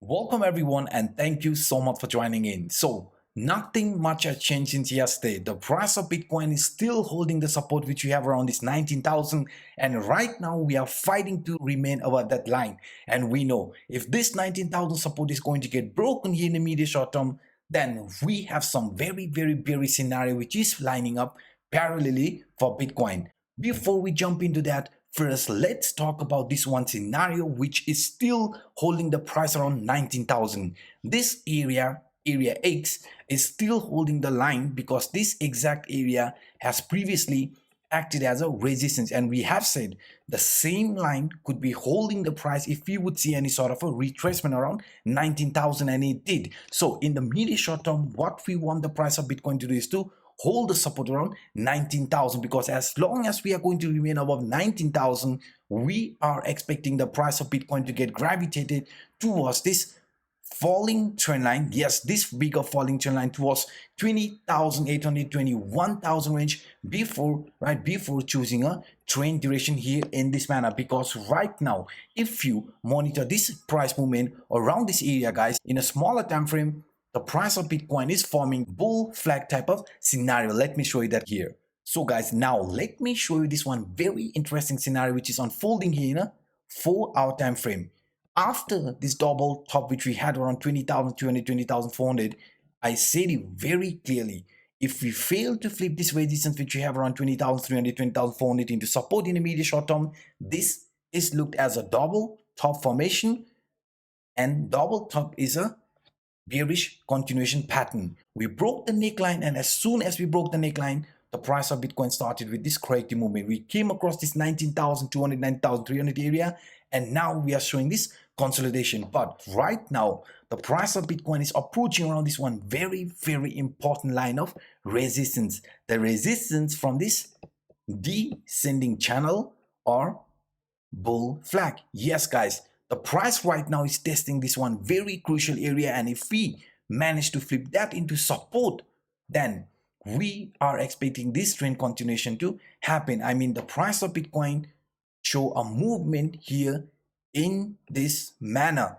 Welcome everyone and thank you so much for joining in. So nothing much has changed since yesterday. The price of Bitcoin is still holding the support which we have around this 19,000, and right now we are fighting to remain above that line. And we know if this 19,000 support is going to get broken here in the immediate short term, then we have some very bearish scenario which is lining up parallelly for Bitcoin. Before we jump into that, first, let's talk about this one scenario which is still holding the price around 19,000. This area X, is still holding the line because this exact area has previously acted as a resistance, and we have said the same line could be holding the price if we would see any sort of a retracement around 19,000, and it did. So in the medium short term, what we want the price of Bitcoin to do is to hold the support around 19,000, because as long as we are going to remain above 19,000, we are expecting the price of Bitcoin to get gravitated towards this falling trend line. Yes, this bigger falling trend line towards 20,800, 21,000 range before choosing a trend duration here in this manner. Because right now, if you monitor this price movement around this area, guys, in a smaller time frame, the price of Bitcoin is forming bull flag type of scenario. Let me show you that here. So guys, now let me show you this one very interesting scenario which is unfolding here in a 4-hour time frame. After this double top which we had around 20,200, 20,400, I said it very clearly. If we fail to flip this resistance which we have around 20,300, 20,400 into support in the immediate short term, this is looked as a double top formation, and double top is a bearish continuation pattern. We broke the neckline, and as soon as we broke the neckline, the price of Bitcoin started with this corrective movement. We came across this 19,200, 19,300 area, and now we are showing this consolidation. But right now, the price of Bitcoin is approaching around this one very important line of resistance. The resistance from this descending channel or bull flag. Yes, guys, the price right now is testing this one very crucial area, and if we manage to flip that into support, then we are expecting this trend continuation to happen. I mean, the price of Bitcoin show a movement here in this manner.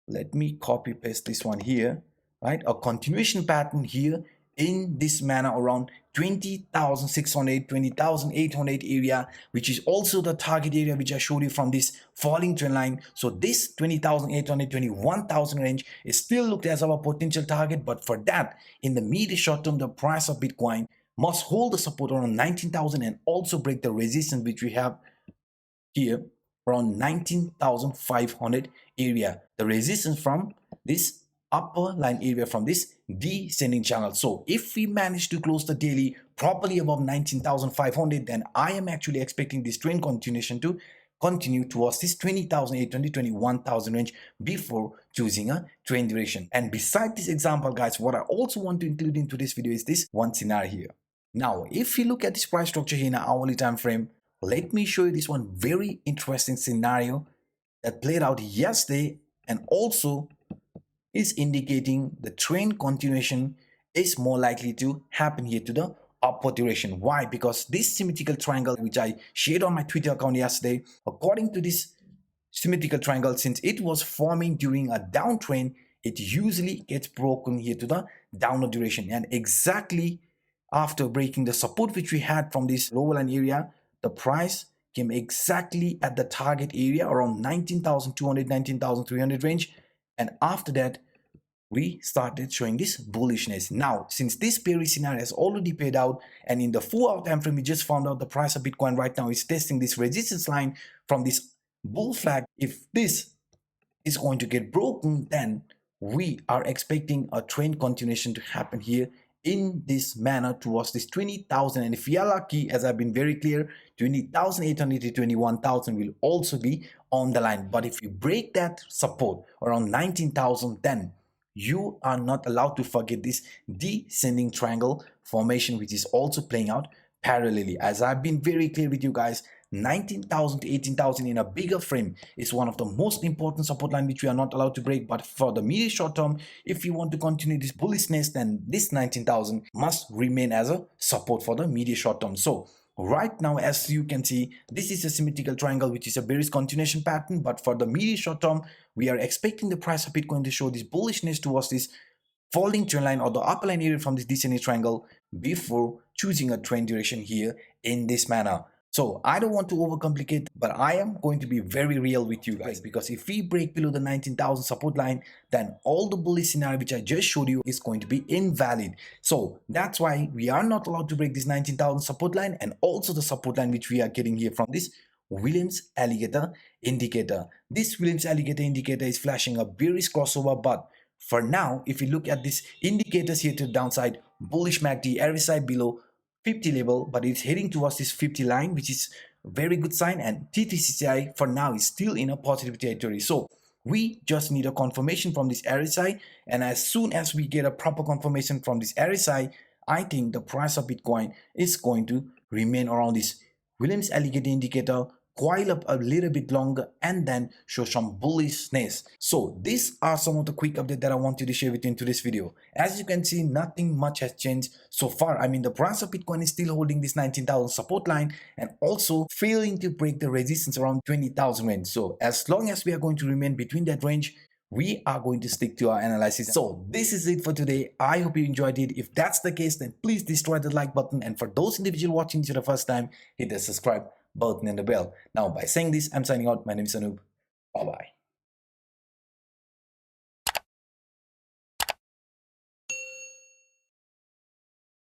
Let me copy paste this one here, right? A continuation pattern here in this manner around 20,600, 20,800 area, which is also the target area which I showed you from this falling trend line. So this 20,800, 21,000 range is still looked as our potential target, but for that, in the medium short term, the price of Bitcoin must hold the support around 19,000 and also break the resistance which we have here around 19,500 area, the resistance from this upper line area from this descending channel. So if we manage to close the daily properly above 19,500, then I am actually expecting this trend continuation to continue towards this 20,800, 21,000 range before choosing a trend duration. And beside this example, guys, what I also want to include into this video is this one scenario here. Now, if you look at this price structure here in an hourly time frame, let me show you this one very interesting scenario that played out yesterday and also is indicating the trend continuation is more likely to happen here to the upward direction. Why? Because this symmetrical triangle which I shared on my Twitter account yesterday, according to this symmetrical triangle, since it was forming during a downtrend, it usually gets broken here to the downward direction. And exactly after breaking the support which we had from this lower line area, the price came exactly at the target area around 19,200, 19,300 range, and after that we started showing this bullishness. Now, since this bearish scenario has already paid out, and in the 4-hour time frame we just found out the price of Bitcoin right now is testing this resistance line from this bull flag. If this is going to get broken, then we are expecting a trend continuation to happen here in this manner towards this 20,000, and if we are lucky, as I've been very clear, 20,800 to 21,000 will also be on the line. But if you break that support around 19,000, then you are not allowed to forget this descending triangle formation which is also playing out parallelly. As I've been very clear with you guys, 19,000 to 18,000 in a bigger frame is one of the most important support line which we are not allowed to break. But for the medium short term, if you want to continue this bullishness, then this 19,000 must remain as a support for the medium short term. So right now, as you can see, this is a symmetrical triangle, which is a bearish continuation pattern. But for the medium short term, we are expecting the price of Bitcoin to show this bullishness towards this falling trend line or the upper line area from this descending triangle before choosing a trend direction here in this manner. So I don't want to overcomplicate, but I am going to be very real with you guys, because if we break below the 19,000 support line, then all the bullish scenario which I just showed you is going to be invalid. So that's why we are not allowed to break this 19,000 support line, and also the support line which we are getting here from this Williams alligator indicator. This Williams alligator indicator is flashing a bearish crossover, but for now, if you look at these indicators here to the downside, bullish MACD RSI below 50 level, but it's heading towards this 50 line, which is a very good sign, and TTCCI for now is still in a positive territory. So we just need a confirmation from this RSI, and as soon as we get a proper confirmation from this RSI, I think the price of Bitcoin is going to remain around this Williams alligator indicator, coil up a little bit longer, and then show some bullishness. So these are some of the quick updates that I wanted to share with you in today's video. As you can see, nothing much has changed so far. I mean, the price of Bitcoin is still holding this 19,000 support line and also failing to break the resistance around 20,000 range. So as long as we are going to remain between that range, we are going to stick to our analysis. So this is it for today. I hope you enjoyed it. If that's the case, then please destroy the like button, and for those individuals watching this for the first time, hit the subscribe button and the bell. Now, by saying this, I'm signing out. My name is Anup. Bye bye.